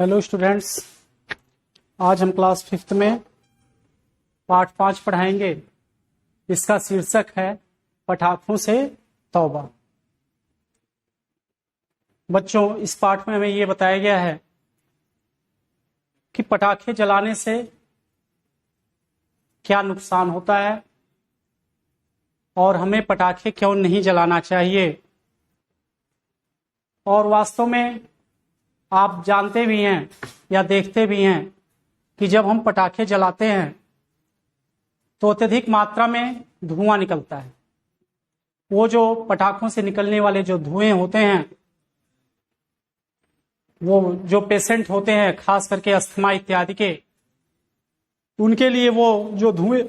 Hello students, आज हम class 5th में पाठ 5 पढ़ाएंगे। इसका शीर्षक है पटाखों से तौबा। बच्चों, इस पाठ में हमें ये बताया गया है कि पटाखे जलाने से क्या नुकसान होता है और हमें पटाखे क्यों नहीं जलाना चाहिए। और वास्तव में आप जानते भी हैं या देखते भी हैं कि जब हम पटाखे जलाते हैं तो अत्यधिक मात्रा में धुआं निकलता है। वो जो पटाखों से निकलने वाले जो धुएं होते हैं, वो जो पेशेंट होते हैं, खास करके अस्थमा इत्यादि के, उनके लिए वो जो धुएं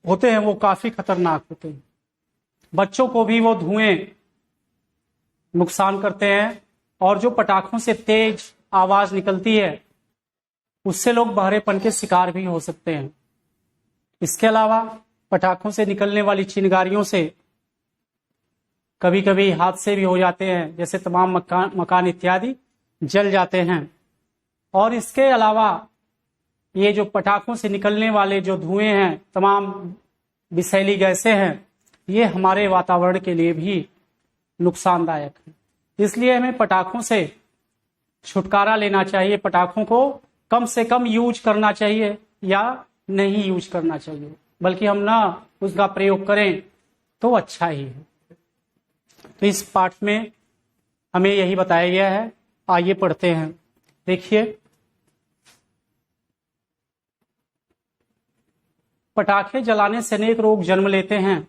होते हैं वो काफी खतरनाक होते हैं। बच्चों को भी वो धुएं नुकसान करते हैं और जो पटाखों से तेज आवाज निकलती है उससे लोग बहरेपन के शिकार भी हो सकते हैं। इसके अलावा पटाखों से निकलने वाली चिंगारियों से कभी कभी हादसे भी हो जाते हैं, जैसे तमाम मकान इत्यादि जल जाते हैं। और इसके अलावा ये जो पटाखों से निकलने वाले जो धुएं हैं, तमाम विषैली गैसें हैं, ये हमारे वातावरण के लिए भी नुकसानदायक है। इसलिए हमें पटाखों से छुटकारा लेना चाहिए। पटाखों को कम से कम यूज करना चाहिए या नहीं यूज करना चाहिए, बल्कि हम ना उसका प्रयोग करें तो अच्छा ही है। तो इस पाठ में हमें यही बताया गया है। आइए पढ़ते हैं। देखिए, पटाखे जलाने से अनेक रोग जन्म लेते हैं,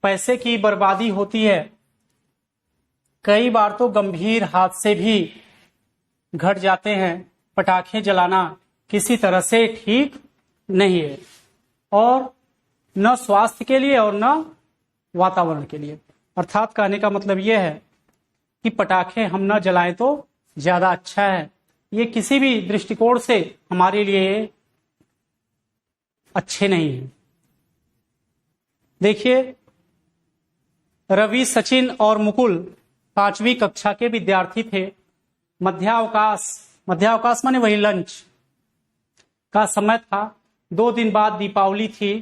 पैसे की बर्बादी होती है, कई बार तो गंभीर हादसे भी घट जाते हैं। पटाखे जलाना किसी तरह से ठीक नहीं है, और न स्वास्थ्य के लिए और न वातावरण के लिए। अर्थात कहने का मतलब यह है कि पटाखे हम न जलाएं तो ज्यादा अच्छा है। ये किसी भी दृष्टिकोण से हमारे लिए अच्छे नहीं है। देखिए, रवि, सचिन और मुकुल 5वीं कक्षा के विद्यार्थी थे। मध्यावकाश माने वही लंच का समय था। 2 दिन बाद दीपावली थी।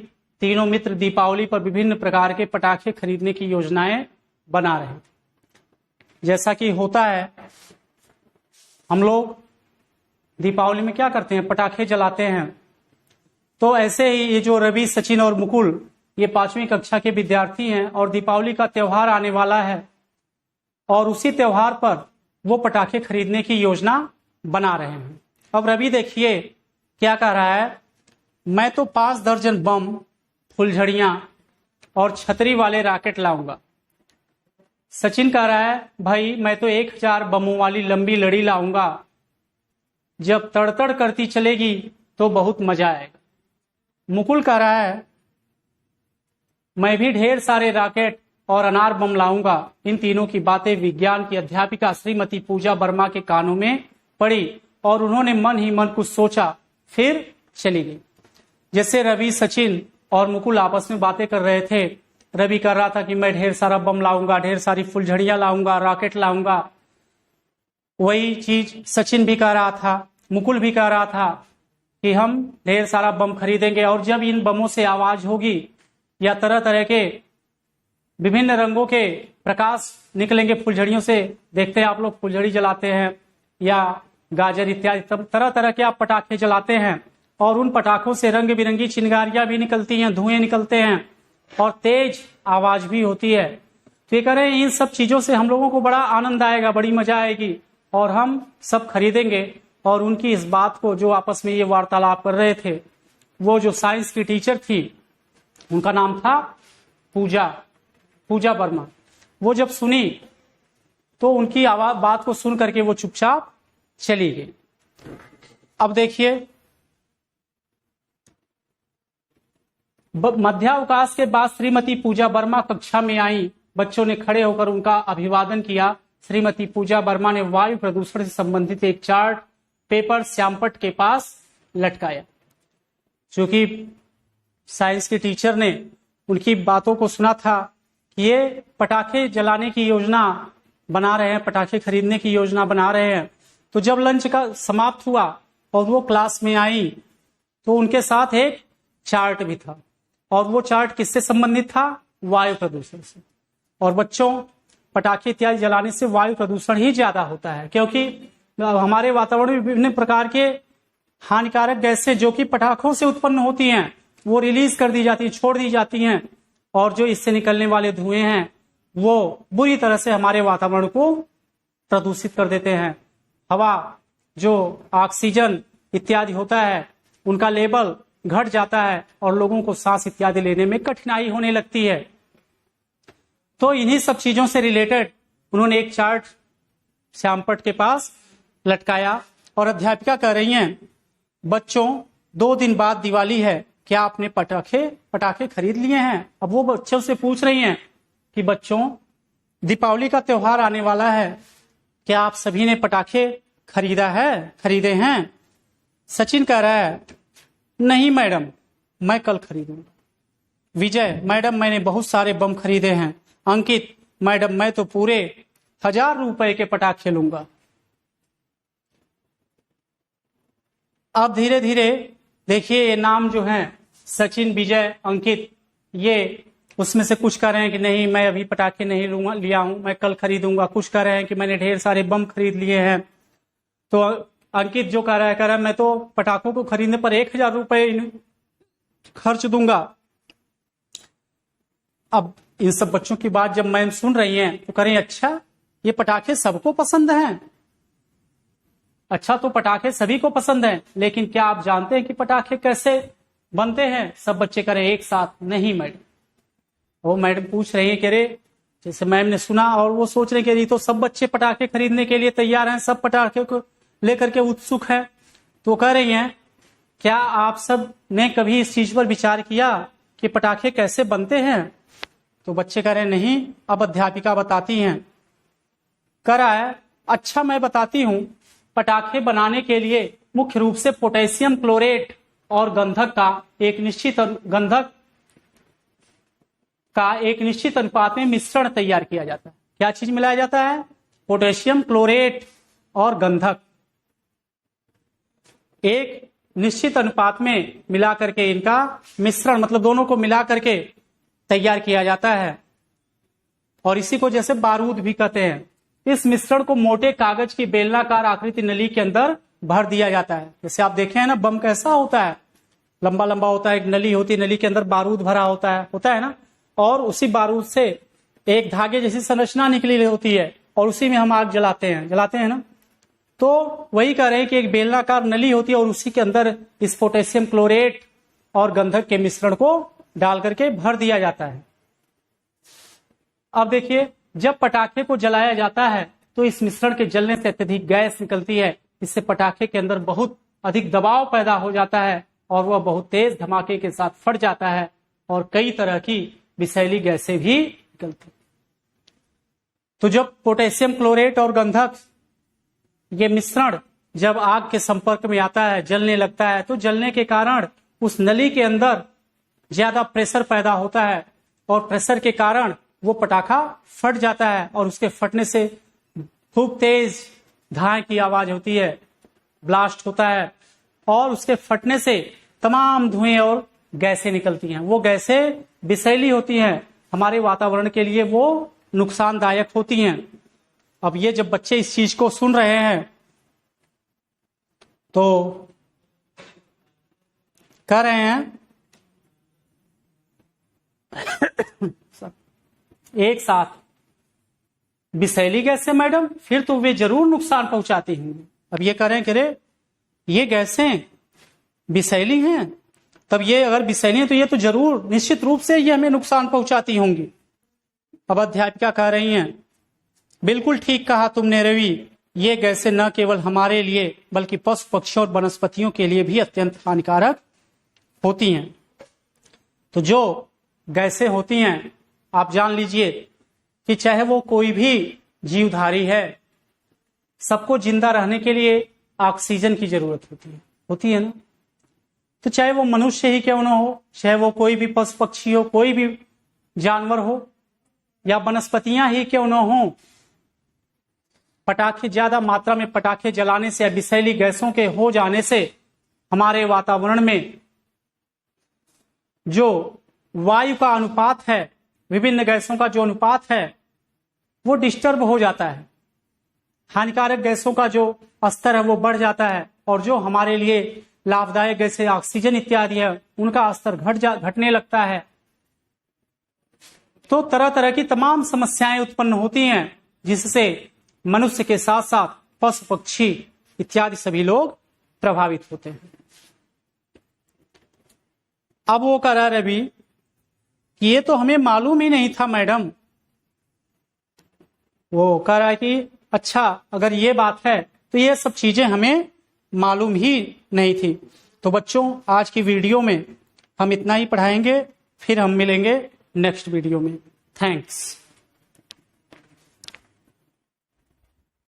तीनों मित्र दीपावली पर विभिन्न प्रकार के पटाखे खरीदने की योजनाएं बना रहे थे। जैसा कि होता है, हम लोग दीपावली में क्या करते हैं, पटाखे जलाते हैं। तो ऐसे ही ये जो रवि, सचिन और मुकुल, ये 5वीं कक्षा के विद्यार्थी हैं और दीपावली का त्योहार आने वाला है, और उसी त्योहार पर वो पटाखे खरीदने की योजना बना रहे हैं। अब रवि देखिए क्या कह रहा है, मैं तो 5 दर्जन बम, फुलझड़ियां और छतरी वाले रॉकेट लाऊंगा। सचिन कह रहा है, भाई मैं तो 1000 बमों वाली लंबी लड़ी लाऊंगा, जब तड़तड़ करती चलेगी तो बहुत मजा आएगा। मुकुल कह रहा है, मैं भी ढेर सारे रॉकेट और अनार बम लाऊंगा। इन तीनों की बातें विज्ञान की अध्यापिका श्रीमती पूजा वर्मा के कानों में पड़ी और उन्होंने मन ही मन कुछ सोचा, फिर चली गई। जैसे रवि, सचिन और मुकुल आपस में बातें कर रहे थे, रवि कर रहा था कि मैं ढेर सारा बम लाऊंगा, ढेर सारी फुलझड़ियां लाऊंगा, रॉकेट लाऊंगा। वही चीज सचिन भी कह रहा था, मुकुल भी कह रहा था कि हम ढेर सारा बम खरीदेंगे, और जब इन बमों से आवाज होगी या तरह तरह के विभिन्न रंगों के प्रकाश निकलेंगे फुलझड़ियों से, देखते हैं आप लोग फुलझड़ी जलाते हैं या गाजर इत्यादि तरह तरह के आप पटाखे जलाते हैं, और उन पटाखों से रंग बिरंगी चिंगारियां भी निकलती हैं, धुएं निकलते हैं और तेज आवाज भी होती है। तो ये कह रहे हैं, इन सब चीजों से हम लोगों को बड़ा आनंद आएगा, बड़ी मजा आएगी, और हम सब खरीदेंगे। और उनकी इस बात को, जो आपस में ये वार्तालाप कर रहे थे, वो जो साइंस की टीचर थी, उनका नाम था पूजा वर्मा, वो जब सुनी तो उनकी आवाज बात को सुन करके वो चुपचाप चली गई। अब देखिए, मध्यावकाश के बाद श्रीमती पूजा वर्मा कक्षा में आई। बच्चों ने खड़े होकर उनका अभिवादन किया। श्रीमती पूजा वर्मा ने वायु प्रदूषण से संबंधित एक चार्ट पेपर श्यामपट के पास लटकाया। चूंकि साइंस के टीचर ने उनकी बातों को सुना था कि ये पटाखे जलाने की योजना बना रहे हैं, पटाखे खरीदने की योजना बना रहे हैं, तो जब लंच का समाप्त हुआ और वो क्लास में आई तो उनके साथ एक चार्ट भी था, और वो चार्ट किससे संबंधित था? वायु प्रदूषण से। और बच्चों, पटाखे इत्यादि जलाने से वायु प्रदूषण ही ज्यादा होता है, क्योंकि हमारे वातावरण में विभिन्न प्रकार के हानिकारक गैसें जो कि पटाखों से उत्पन्न होती हैं वो रिलीज कर दी जाती हैं, छोड़ दी जाती हैं, और जो इससे निकलने वाले धुएं हैं वो बुरी तरह से हमारे वातावरण को प्रदूषित कर देते हैं। हवा जो ऑक्सीजन इत्यादि होता है उनका लेवल घट जाता है और लोगों को सांस इत्यादि लेने में कठिनाई होने लगती है। तो इन्हीं सब चीजों से रिलेटेड उन्होंने एक चार्ट श्यामपट के पास लटकाया और अध्यापिका कह रही हैं, बच्चों 2 दिन बाद दिवाली है, क्या आपने पटाखे खरीद लिए हैं? अब वो बच्चों से पूछ रही हैं कि बच्चों, दीपावली का त्योहार आने वाला है, क्या आप सभी ने पटाखे खरीदे हैं? सचिन कह रहा है, नहीं मैडम, मैं कल खरीदूंगा। विजय, मैडम मैंने बहुत सारे बम खरीदे हैं। अंकित, मैडम मैं तो पूरे 1000 रुपए के पटाखे लूंगा। अब धीरे धीरे देखिए ये नाम जो हैं सचिन, विजय, अंकित, ये उसमें से कुछ कह रहे हैं कि नहीं मैं अभी पटाखे नहीं लिया हूं, मैं कल खरीदूंगा। कुछ कह रहे हैं कि मैंने ढेर सारे बम खरीद लिए हैं। तो अंकित जो कह रहा है मैं तो पटाखों को खरीदने पर 1000 रुपए खर्च दूंगा। अब इन सब बच्चों की बात जब मैम सुन रही हैं तो कह रही अच्छा ये पटाखे सबको पसंद हैं? अच्छा, तो पटाखे सभी को पसंद हैं, लेकिन क्या आप जानते हैं कि पटाखे कैसे बनते हैं? सब बच्चे कह रहे एक साथ। नहीं मैडम। वो मैडम पूछ रही है, कह रहे जैसे मैम ने सुना और वो सोच रहे कि तो सब बच्चे पटाखे खरीदने के लिए तैयार हैं, सब पटाखे को लेकर के उत्सुक हैं। तो कह रही हैं, क्या आप सब ने कभी इस चीज पर विचार किया कि पटाखे कैसे बनते हैं? तो बच्चे कह रहे नहीं। अब अध्यापिका बताती हैं, कह रहा है अच्छा मैं बताती हूं। पटाखे बनाने के लिए मुख्य रूप से पोटेशियम क्लोरेट और गंधक का एक निश्चित अनुपात में मिश्रण तैयार किया जाता है। क्या चीज मिलाया जाता है? पोटेशियम क्लोरेट और गंधक एक निश्चित अनुपात में मिला करके इनका मिश्रण, मतलब दोनों को मिला करके तैयार किया जाता है, और इसी को जैसे बारूद भी कहते हैं। इस मिश्रण को मोटे कागज की बेलनाकार आकृति नली के अंदर भर दिया जाता है। जैसे आप देखे हैं ना, बम कैसा होता है, लंबा लंबा होता है, एक नली होती है, नली के अंदर बारूद भरा होता है ना, और उसी बारूद से एक धागे जैसी संरचना निकली होती है और उसी में हम आग जलाते हैं ना। तो वही कह रहे हैं कि एक बेलनाकार नली होती है और उसी के अंदर इस पोटेशियम क्लोरेट और गंधक के मिश्रण को डाल करके भर दिया जाता है। अब देखिए, जब पटाखे को जलाया जाता है तो इस मिश्रण के जलने से अत्यधिक गैस निकलती है। इससे पटाखे के अंदर बहुत अधिक दबाव पैदा हो जाता है और वह बहुत तेज धमाके के साथ फट जाता है और कई तरह की विषैली गैसें भी निकलती। तो जब पोटेशियम क्लोरेट और गंधक ये मिश्रण जब आग के संपर्क में आता है, जलने लगता है, तो जलने के कारण उस नली के अंदर ज्यादा प्रेशर पैदा होता है और प्रेशर के कारण वो पटाखा फट जाता है और उसके फटने से खूब तेज धाए की आवाज होती है, ब्लास्ट होता है और उसके फटने से तमाम धुएं और गैसें निकलती हैं। वो गैसें विषैली होती हैं, हमारे वातावरण के लिए वो नुकसानदायक होती हैं। अब ये जब बच्चे इस चीज को सुन रहे हैं तो कह रहे हैं एक साथ विषैली गैसें मैडम, फिर तो वे जरूर नुकसान पहुंचाती होंगी। अब ये कह रहे हैं कि रे ये गैसें विषैली हैं, तब ये अगर विषैली है तो ये तो जरूर निश्चित रूप से ये हमें नुकसान पहुंचाती होंगी। अब अध्यापिका कह रही हैं, बिल्कुल ठीक कहा तुमने रवि, ये गैसें न केवल हमारे लिए बल्कि पशु पक्षियों और वनस्पतियों के लिए भी अत्यंत हानिकारक होती हैं। तो जो गैसें होती हैं, आप जान लीजिए कि चाहे वो कोई भी जीवधारी है, सबको जिंदा रहने के लिए ऑक्सीजन की जरूरत होती है ना। तो चाहे वो मनुष्य ही क्यों ना हो, चाहे वो कोई भी पशु पक्षी हो, कोई भी जानवर हो या वनस्पतियां ही क्यों ना हो, पटाखे ज्यादा मात्रा में पटाखे जलाने से या विषैली गैसों के हो जाने से हमारे वातावरण में जो वायु का अनुपात है, विभिन्न गैसों का जो अनुपात है वो डिस्टर्ब हो जाता है। हानिकारक गैसों का जो स्तर है वो बढ़ जाता है और जो हमारे लिए लाभदायक गैसें ऑक्सीजन इत्यादि है उनका स्तर घटने लगता है। तो तरह तरह की तमाम समस्याएं उत्पन्न होती हैं जिससे मनुष्य के साथ साथ पशु पक्षी इत्यादि सभी लोग प्रभावित होते हैं। अब वो कह रहा रवि कि ये तो हमें मालूम ही नहीं था मैडम। वो कह रहा है कि अच्छा अगर ये बात है तो ये सब चीजें हमें मालूम ही नहीं थी। तो बच्चों आज की वीडियो में हम इतना ही पढ़ाएंगे, फिर हम मिलेंगे नेक्स्ट वीडियो में। थैंक्स।